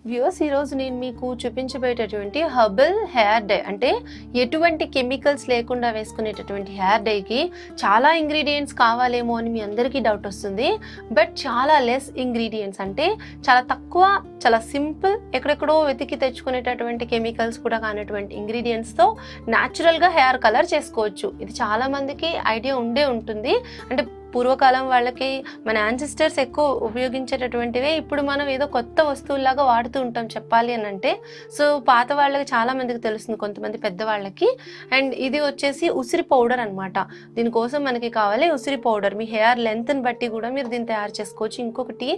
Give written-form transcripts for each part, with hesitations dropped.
Viewers, ఈరోజు నేను మీకు చూపించబోయేటటువంటి హెర్బల్ హెయిర్ డై అంటే ఎటువంటి కెమికల్స్ లేకుండా వేసుకునేటటువంటి హెయిర్ డైకి చాలా ఇంగ్రీడియంట్స్ కావాలేమో అని మీ అందరికీ డౌట్ వస్తుంది. బట్ చాలా లెస్ ఇంగ్రీడియంట్స్, అంటే చాలా తక్కువ, చాలా సింపుల్, ఎక్కడెక్కడో వెతికి తెచ్చుకునేటటువంటి కెమికల్స్ కూడా కానటువంటి ఇంగ్రీడియంట్స్తో న్యాచురల్గా హెయిర్ కలర్ చేసుకోవచ్చు. ఇది చాలా మందికి ఐడియా ఉండే ఉంటుంది. అంటే పూర్వకాలం వాళ్ళకి మన యాన్సిస్టర్స్ ఎక్కువ ఉపయోగించేటటువంటివే ఇప్పుడు మనం ఏదో కొత్త వస్తువులాగా వాడుతూ ఉంటాం చెప్పాలి అని అంటే. సో పాత వాళ్ళకి చాలా మందికి తెలుస్తుంది, కొంతమంది పెద్దవాళ్ళకి. అండ్ ఇది వచ్చేసి ఉసిరి పౌడర్ అనమాట. దీనికోసం మనకి కావాలి ఉసిరి పౌడర్. మీ హెయిర్ లెంత్ని బట్టి కూడా మీరు దీన్ని తయారు చేసుకోవచ్చు. ఇంకొకటి,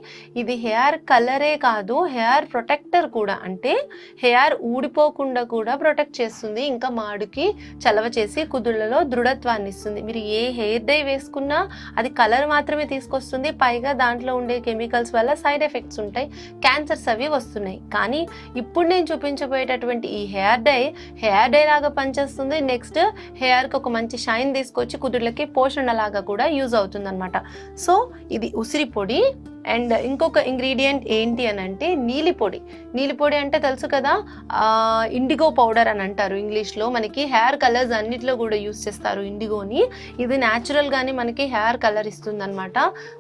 ఇది హెయిర్ కలరే కాదు, హెయిర్ ప్రొటెక్టర్ కూడా. అంటే హెయిర్ ఊడిపోకుండా కూడా ప్రొటెక్ట్ చేస్తుంది. ఇంకా మాడుకి చలవ చేసి కుదుళ్లలో దృఢత్వాన్ని ఇస్తుంది. మీరు ఏ హెయిర్ డై వేసుకున్నా అది కలర్ మాత్రమే తీసుకొస్తుంది. పైగా దాంట్లో ఉండే కెమికల్స్ వల్ల సైడ్ ఎఫెక్ట్స్ ఉంటాయి, క్యాన్సర్స్ అవి వస్తున్నాయి. కానీ ఇప్పుడు నేను చూపించబోయేటటువంటి ఈ హెయిర్ డై లాగా పనిచేస్తుంది. నెక్స్ట్ హెయిర్కి ఒక మంచి షైన్ తీసుకొచ్చి కుదుర్లకి పోషణ లాగా కూడా యూజ్ అవుతుంది అనమాట. సో ఇది ఉసిరి పొడి. అండ్ ఇంకొక ఇంగ్రీడియంట్ ఏంటి అని అంటే నీలి పొడి. నీలి పొడి అంటే తెలుసు కదా, ఇండిగో పౌడర్ అని అంటారు ఇంగ్లీష్లో. మనకి హెయిర్ కలర్స్ అన్నిట్లో కూడా యూస్ చేస్తారు ఇండిగోని. ఇది న్యాచురల్గానే మనకి హెయిర్ కలర్ ఇస్తుంది అనమాట.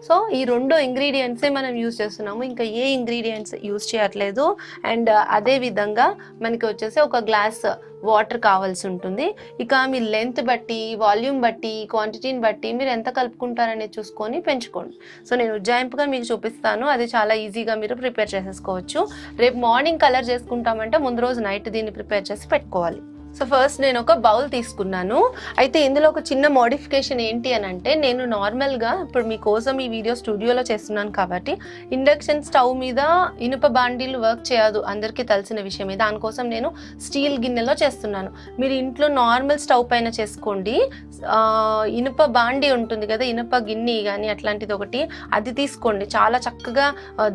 సో ఈ రెండు ఇంగ్రీడియంట్సే మనం యూస్ చేస్తున్నాము, ఇంకా ఏ ఇంగ్రీడియంట్స్ యూస్ చేయట్లేదు. అండ్ అదే విధంగా మనకి వచ్చేసి ఒక గ్లాస్ వాటర్ కావాల్సి ఉంటుంది. ఇక మీ లెంత్ బట్టి, వాల్యూమ్ బట్టి, క్వాంటిటీని బట్టి మీరు ఎంత కలుపుకుంటారనేది చూసుకొని పెంచుకోండి. సో నేను ఉజ్జాయింపుగా మీకు చూపిస్తాను, అది చాలా ఈజీగా మీరు ప్రిపేర్ చేసేసుకోవచ్చు. రేపు మార్నింగ్ కలర్ చేసుకుంటామంటే ముందు రోజు నైట్ దీన్ని ప్రిపేర్ చేసి పెట్టుకోవాలి. సో ఫస్ట్ నేను ఒక బౌల్ తీసుకున్నాను. అయితే ఇందులో ఒక చిన్న మోడిఫికేషన్ ఏంటి అని అంటే, నేను నార్మల్గా ఇప్పుడు మీకోసం ఈ వీడియో స్టూడియోలో చేస్తున్నాను కాబట్టి ఇండక్షన్ స్టవ్ మీద ఇనుప బాండీలు వర్క్ చేయదు, అందరికీ తెలిసిన విషయమే. దానికోసం నేను స్టీల్ గిన్నెలో చేస్తున్నాను. మీరు ఇంట్లో నార్మల్ స్టవ్ పైన చేసుకోండి. ఇనుప బాండీ ఉంటుంది కదా, ఇనుప గిన్నె కానీ అట్లాంటిది ఒకటి, అది తీసుకోండి. చాలా చక్కగా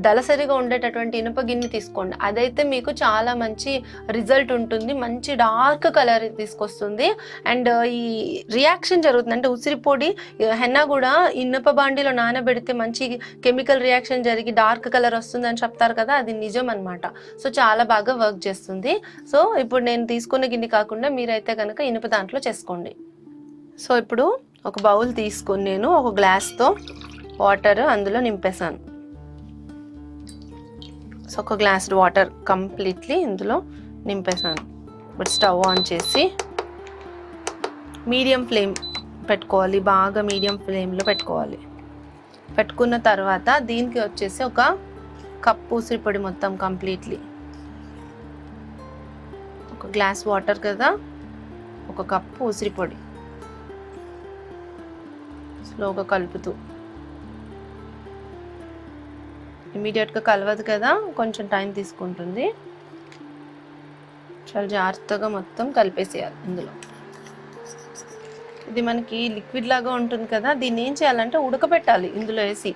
దళసరిగా ఉండేటటువంటి ఇనుప గిన్నె తీసుకోండి. అదైతే మీకు చాలా మంచి రిజల్ట్ ఉంటుంది, మంచి డార్క్ కలర్ తీసుకొస్తుంది. అండ్ ఈ రియాక్షన్ జరుగుతుంది, అంటే ఉసిరి పొడి హెన్నా కూడా ఇనుప బాండీలో నానబెడితే మంచి కెమికల్ రియాక్షన్ జరిగి డార్క్ కలర్ వస్తుంది అని చెప్తారు కదా, అది నిజం అనమాట. సో చాలా బాగా వర్క్ చేస్తుంది. సో ఇప్పుడు నేను తీసుకున్న గిన్నె కాకుండా మీరైతే కనుక ఇనుప దాంట్లో చేసుకోండి. సో ఇప్పుడు ఒక బౌల్ తీసుకొని నేను ఒక గ్లాస్తో వాటర్ అందులో నింపేసాను. సో ఒక గ్లాస్ వాటర్ కంప్లీట్లీ ఇందులో నింపేసాను. ఇప్పుడు స్టవ్ ఆన్ చేసి మీడియం ఫ్లేమ్ పెట్టుకోవాలి, బాగా మీడియం ఫ్లేమ్లో పెట్టుకోవాలి. పెట్టుకున్న తర్వాత దీనికి వచ్చేసి ఒక కప్పు ఉసిరిపొడి మొత్తం కంప్లీట్లీ, ఒక గ్లాస్ వాటర్ కదా, ఒక కప్పు ఉసిరిపొడి స్లోగా కలుపుతూ, ఇమీడియట్గా కలవదు కదా, కొంచెం టైం తీసుకుంటుంది. చాలా జాగ్రత్తగా మొత్తం కలిపేసేయాలి. ఇందులో ఇది మనకి లిక్విడ్ లాగా ఉంటుంది కదా, దీన్ని ఏం చేయాలంటే ఉడకబెట్టాలి. ఇందులో వేసి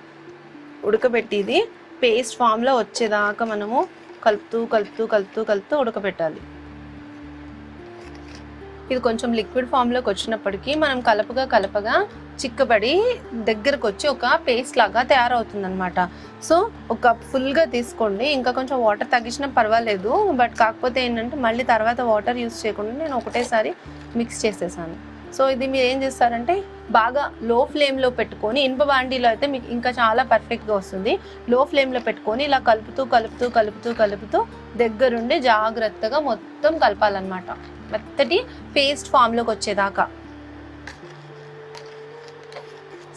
ఉడకబెట్టి ఇది పేస్ట్ ఫామ్లో వచ్చేదాకా మనము కలుపుతూ కలుపుతూ కలుపుతూ కలుపుతూ ఉడకబెట్టాలి. ఇది కొంచెం లిక్విడ్ ఫామ్లోకి వచ్చినప్పటికీ మనం కలపగా చిక్కబడి దగ్గరకు వచ్చి ఒక పేస్ట్ లాగా తయారవుతుంది అనమాట. సో ఒక కప్ ఫుల్గా తీసుకోండి. ఇంకా కొంచెం వాటర్ తగ్గించినా పర్వాలేదు, బట్ కాకపోతే ఏంటంటే మళ్ళీ తర్వాత వాటర్ యూస్ చేయకుండా నేను ఒకటేసారి మిక్స్ చేసేసాను. సో ఇది మీరు ఏం చేస్తారంటే బాగా లో ఫ్లేమ్లో పెట్టుకొని, ఇనుప బాండీలో అయితే మీకు ఇంకా చాలా పర్ఫెక్ట్గా వస్తుంది. లో ఫ్లేమ్లో పెట్టుకొని ఇలా కలుపుతూ కలుపుతూ కలుపుతూ కలుపుతూ దగ్గరుండి జాగ్రత్తగా మొత్తం కలపాలన్నమాట, మెత్తటి పేస్ట్ ఫామ్లోకి వచ్చేదాకా.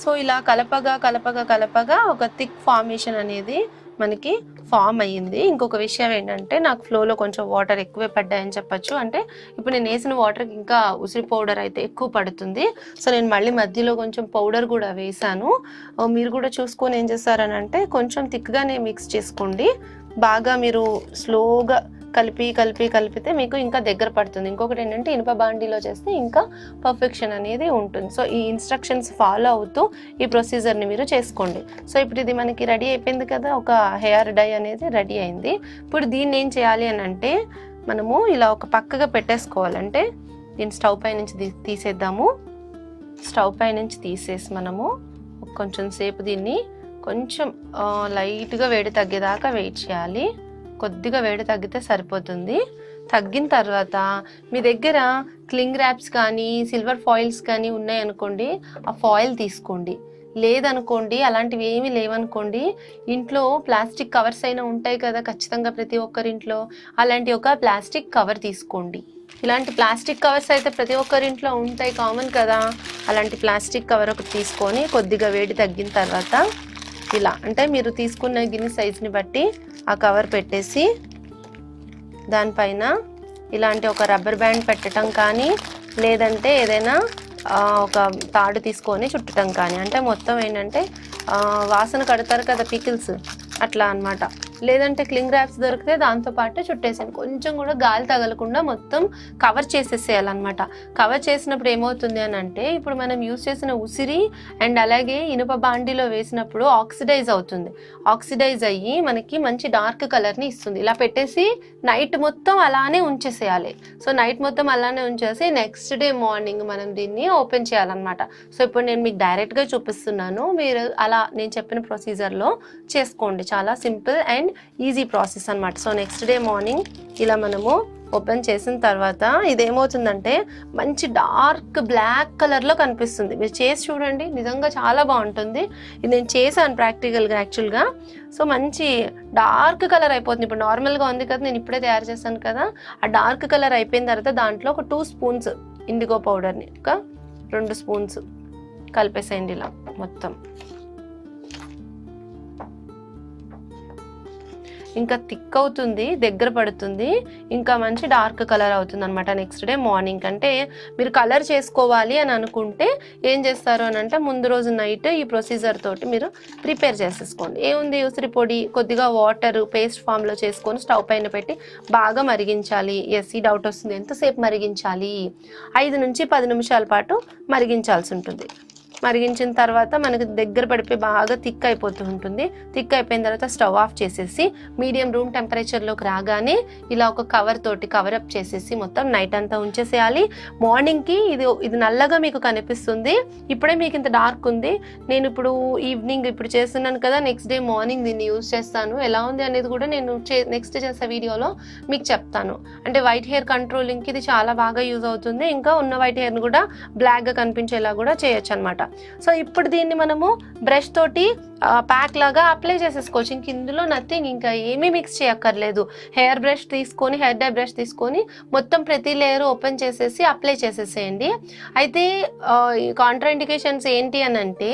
సో ఇలా కలపగా ఒక థిక్ ఫార్మేషన్ అనేది మనకి ఫామ్ అయ్యింది. ఇంకొక విషయం ఏంటంటే, నాకు ఫ్లోలో కొంచెం వాటర్ ఎక్కువే పడ్డాయని చెప్పచ్చు. అంటే ఇప్పుడు నేను వేసిన వాటర్కి ఇంకా ఉసిరి పౌడర్ అయితే ఎక్కువ పడుతుంది. సో నేను మళ్ళీ మధ్యలో కొంచెం పౌడర్ కూడా వేసాను. మీరు కూడా చూసుకొని ఏం చేస్తారని అంటే కొంచెం థిక్గానే మిక్స్ చేసుకోండి. బాగా మీరు స్లోగా కలిపితే మీకు ఇంకా దగ్గర పడుతుంది. ఇంకొకటి ఏంటంటే ఇనుప బాండీలో చేస్తే ఇంకా పర్ఫెక్షన్ అనేది ఉంటుంది. సో ఈ ఇన్స్ట్రక్షన్స్ ఫాలో అవుతూ ఈ ప్రొసీజర్ని మీరు చేసుకోండి. సో ఇప్పుడు ఇది మనకి రెడీ అయిపోయింది కదా, ఒక హెయిర్ డై అనేది రెడీ అయింది. ఇప్పుడు దీన్ని ఏం చేయాలి అని అంటే, మనము ఇలా ఒక పక్కగా పెట్టేసుకోవాలంటే దీన్ని స్టవ్ పై నుంచి తీసేద్దాము. స్టవ్ పై నుంచి తీసేసి మనము కొంచెం సేపు దీన్ని కొంచెం లైట్గా వేడి తగ్గేదాకా వెయిట్ చేయాలి. కొద్దిగా వేడి తగ్గితే సరిపోతుంది. తగ్గిన తర్వాత మీ దగ్గర క్లింగ్ ర్యాప్స్ కానీ సిల్వర్ ఫాయిల్స్ కానీ ఉన్నాయనుకోండి, ఆ ఫాయిల్ తీసుకోండి. లేదనుకోండి, అలాంటివి ఏమీ లేవనుకోండి, ఇంట్లో ప్లాస్టిక్ కవర్స్ అయినా ఉంటాయి కదా ఖచ్చితంగా ప్రతి ఒక్కరింట్లో, అలాంటి ఒక ప్లాస్టిక్ కవర్ తీసుకోండి. ఇలాంటి ప్లాస్టిక్ కవర్స్ అయితే ప్రతి ఒక్కరింట్లో ఉంటాయి, కామన్ కదా. అలాంటి ప్లాస్టిక్ కవర్ ఒకటి తీసుకొని కొద్దిగా వేడి తగ్గిన తర్వాత ఇలా, అంటే మీరు తీసుకున్న గిన్నె సైజుని బట్టి ఆ కవర్ పెట్టేసి దానిపైన ఇలాంటి ఒక రబ్బర్ బ్యాండ్ పెట్టడం కానీ, లేదంటే ఏదైనా ఒక తాడు తీసుకొని చుట్టడం కానీ, అంటే మొత్తం ఏంటంటే వాసన కడతారు కదా పికిల్స్, అట్లా అన్నమాట. లేదంటే క్లింగ్ ర్యాప్స్ దొరికితే దాంతోపాటు చుట్టేసాను. కొంచెం కూడా గాలి తగలకుండా మొత్తం కవర్ చేసేసేయాలన్నమాట. కవర్ చేసినప్పుడు ఏమవుతుంది అని అంటే, ఇప్పుడు మనం యూజ్ చేసిన ఉసిరి అండ్ అలాగే ఇనుప బాండీలో వేసినప్పుడు ఆక్సిడైజ్ అవుతుంది. ఆక్సిడైజ్ అయ్యి మనకి మంచి డార్క్ కలర్ని ఇస్తుంది. ఇలా పెట్టేసి నైట్ మొత్తం అలానే ఉంచేసేయాలి. సో నైట్ మొత్తం అలానే ఉంచేసి నెక్స్ట్ డే మార్నింగ్ మనం దీన్ని ఓపెన్ చేయాలన్నమాట. సో ఇప్పుడు నేను మీకు డైరెక్ట్గా చూపిస్తున్నాను, మీరు అలా నేను చెప్పిన ప్రొసీజర్లో చేసుకోండి. చాలా సింపుల్ అండ్ ఈజీ ప్రాసెస్ అన్నమాట. సో నెక్స్ట్ డే మార్నింగ్ ఇలా మనము ఓపెన్ చేసిన తర్వాత ఇదేమవుతుందంటే మంచి డార్క్ బ్లాక్ కలర్లో కనిపిస్తుంది. మీరు చేసి చూడండి, నిజంగా చాలా బాగుంటుంది. ఇది నేను చేశాను ప్రాక్టికల్గా యాక్చువల్గా. సో మంచి డార్క్ కలర్ అయిపోతుంది. ఇప్పుడు నార్మల్గా ఉంది కదా, నేను ఇప్పుడే తయారు చేశాను కదా, ఆ డార్క్ కలర్ అయిపోయిన తర్వాత దాంట్లో ఒక 2 స్పూన్స్ ఇండిగో పౌడర్ని, ఒక 2 స్పూన్స్ కలిపేసేయండి ఇలా మొత్తం. ఇంకా థిక్ అవుతుంది, దగ్గర పడుతుంది, ఇంకా మంచి డార్క్ కలర్ అవుతుంది అనమాట నెక్స్ట్ డే మార్నింగ్. అంటే మీరు కలర్ చేసుకోవాలి అని అనుకుంటే ఏం చేస్తారు అని అంటే, ముందు రోజు నైట్ ఈ ప్రొసీజర్ తోటి మీరు ప్రిపేర్ చేసేసుకోండి. ఏముంది, ఉసిరి పొడి కొద్దిగా వాటర్ పేస్ట్ ఫామ్లో చేసుకొని స్టవ్ పైన పెట్టి బాగా మరిగించాలి. ఎస్, ఈ డౌట్ వస్తుంది, ఎంతసేపు మరిగించాలి? 5 నుంచి 10 నిమిషాల పాటు మరిగించాల్సి ఉంటుంది. మరిగించిన తర్వాత మనకి దగ్గర పడిపోయి బాగా థిక్ అయిపోతూ ఉంటుంది. థిక్ అయిపోయిన తర్వాత స్టవ్ ఆఫ్ చేసేసి మీడియం రూమ్ టెంపరేచర్లోకి రాగానే ఇలా ఒక కవర్ తోటి కవరప్ చేసేసి మొత్తం నైట్ అంతా ఉంచేసేయాలి. మార్నింగ్కి ఇది నల్లగా మీకు కనిపిస్తుంది. ఇప్పుడే మీకు ఇంత డార్క్ ఉంది. నేను ఇప్పుడు ఈవినింగ్ ఇప్పుడు చేస్తున్నాను కదా, నెక్స్ట్ డే మార్నింగ్ దీన్ని యూజ్ చేస్తాను. ఎలా ఉంది అనేది కూడా నేను నెక్స్ట్ చేసే వీడియోలో మీకు చెప్తాను. అంటే వైట్ హెయిర్ కంట్రోలింగ్కి ఇది చాలా బాగా యూజ్ అవుతుంది. ఇంకా ఉన్న వైట్ హెయిర్ని కూడా బ్లాక్గా కనిపించేలా కూడా చేయొచ్చు అనమాట. సో ఇప్పుడు దీన్ని మనము బ్రష్ తోటి ప్యాక్ లాగా అప్లై చేసేసుకోవచ్చు. ఇంక ఇందులో నథింగ్, ఇంకా ఏమీ మిక్స్ చేయక్కర్లేదు. హెయిర్ బ్రష్ తీసుకొని, హెయిర్ డై బ్రష్ తీసుకొని మొత్తం ప్రతి లేయర్ ఓపెన్ చేసేసి అప్లై చేసేసేయండి. అయితే కాంట్రా ఇండికేషన్స్ ఏంటి అని అంటే,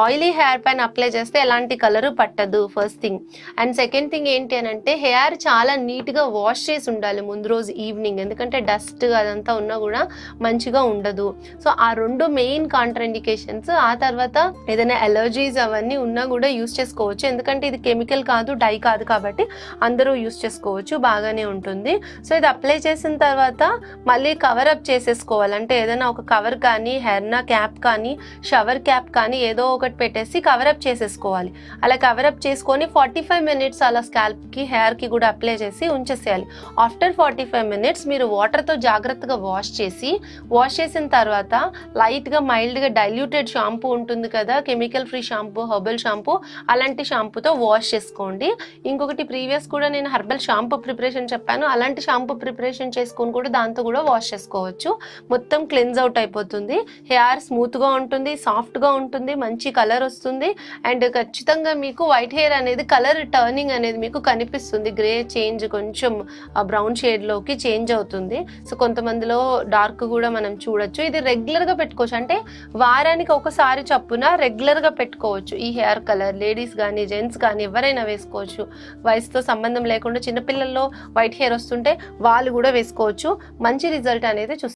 ఆయిలీ హెయిర్ పైన అప్లై చేస్తే ఎలాంటి కలరు పట్టదు first thing. And second thing ఏంటి అని అంటే, హెయిర్ చాలా నీట్గా వాష్ చేసి ఉండాలి ముందు రోజు ఈవినింగ్, ఎందుకంటే డస్ట్ అదంతా ఉన్నా కూడా మంచిగా ఉండదు. సో ఆ 2 మెయిన్ కాంట్రా ఇండికేషన్స్. ఆ తర్వాత ఏదైనా అలర్జీస్ అవన్నీ ఉన్నా కూడా యూస్ చేసుకోవచ్చు, ఎందుకంటే ఇది కెమికల్ కాదు, డై కాదు, కాబట్టి అందరూ యూస్ చేసుకోవచ్చు, బాగానే ఉంటుంది. సో ఇది అప్లై చేసిన తర్వాత మళ్ళీ కవర్ అప్ చేసేసుకోవాలి. అంటే ఏదైనా ఒక కవర్ కానీ, హెర్నా క్యాప్ కానీ, షవర్ క్యాప్ కానీ ఏదో ఒకటి పెట్టేసి కవర్ అప్ చేసేసుకోవాలి. అలా కవర్ అప్ చేసుకొని 45 మినిట్స్ అలా స్కాల్ప్కి, హెయిర్కి కూడా అప్లై చేసి ఉంచేసేయాలి. ఆఫ్టర్ 45 మినిట్స్ మీరు వాటర్తో జాగ్రత్తగా వాష్ చేసిన తర్వాత లైట్గా మైల్డ్గా డైల్యూటెడ్ షాంపూ ఉంటుంది కదా, chemical free shampoo, herbal shampoo, అలాంటి షాంపూతో వాష్ చేసుకోండి. ఇంకొకటి ప్రీవియస్ కూడా నేను హెర్బల్ షాంపూ ప్రిపరేషన్ చెప్పాను, అలాంటి షాంపూ ప్రిపరేషన్ చేసుకొని కూడా దాంతో కూడా వాష్ చేసుకోవచ్చు. మొత్తం క్లెన్స్ అవుట్ అయిపోతుంది. హెయిర్ స్మూత్గా ఉంటుంది, సాఫ్ట్గా ఉంటుంది, మంచి కలర్ వస్తుంది. అండ్ ఖచ్చితంగా మీకు వైట్ హెయిర్ అనేది కలర్ టర్నింగ్ అనేది మీకు కనిపిస్తుంది. గ్రే చేంజ్, కొంచెం బ్రౌన్ షేడ్లోకి చేంజ్ అవుతుంది. సో కొంతమందిలో డార్క్ కూడా మనం చూడొచ్చు. ఇది రెగ్యులర్గా పెట్టుకోవచ్చు, అంటే వారానికి ఒకసారి చప్పున రెగ్యులర్గా పెట్టుకోవచ్చు. ఈ హెయిర్ కలర్ లేడీస్ కానీ జెంట్స్ కానీ ఎవరైనా వేసుకోవచ్చు. వయసుతో సంబంధం లేకుండా చిన్నపిల్లల్లో వైట్ హెయిర్ వస్తుంటే వాళ్ళు కూడా వేసుకోవచ్చు. మంచి రిజల్ట్ అనేది